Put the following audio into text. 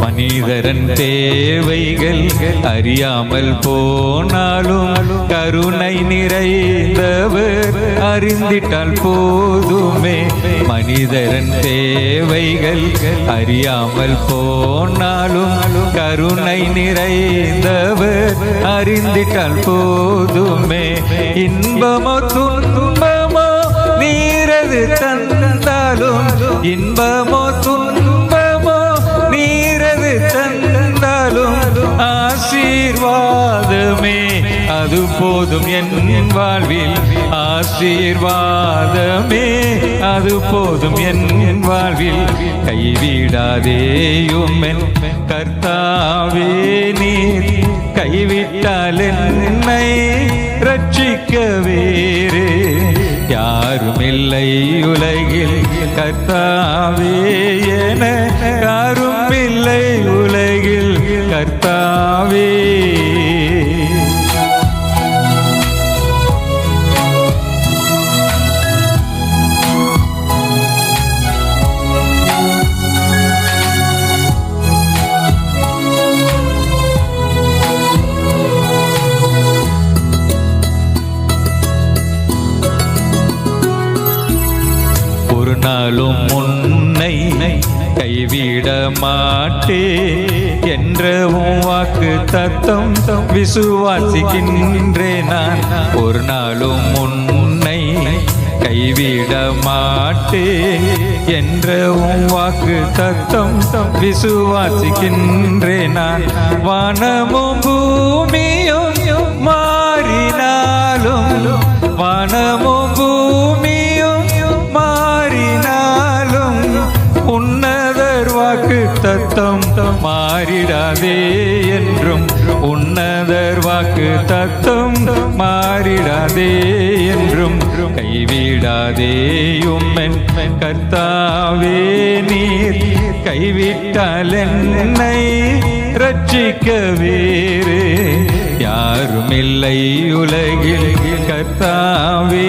மனிதரன் தேவைகள் அறியாமல் போனாலும் கருணை நிறைந்தவர் அறிந்திட்டால் போதுமே. மனிதரன் தேவைகள் அறியாமல் போனாலும் கருணை நிறைந்தவர் அறிந்திட்டால் போதுமே. இன்பமோ துன்பமோ நீரது தந்தாலும், இன்பமோ துன்பமோ நீரது தந்தாலும் ஆசீர்வாதமே அது போதும் என் வாழ்வில். ஆசீர்வாதமே அது போதும் என் வாழ்வில். கைவிடாதேயும் என் கர்த்தாவே நீர், கைவிட்டால் என்னை ரட்சிக்க வேறு யாருமில்லை உலகில். கர்த்தாவே என யாருமில்லை உலகில். கர்த்தாவே ஒரு நாளும் உன்னை கைவிட மாட்டேன் என்ற உன் வாக்கு தத்தம் விசுவாசிக்கின்றேன் நான். ஒரு நாளும் உன்னை கைவிட மாட்டேன் என்ற உன் வாக்கு தத்தம் விசுவாசிக்கின்றேன் நான். வானமும் பூமியும் மாறினாலும், வானமும் பூமியும் மாறினாலும் உன்னதர் வாக்கு தத்தம் மாறிடாதே என்றும். உன்னதர் வாக்கு தத்தம் மாறிடாதே என்றும். கைவிடாதேயும் என் கர்த்தாவே நீர், கைவிட்டால் என்னை ரட்சிக்க வேறு யாருமில்லை உலகில். கர்த்தாவே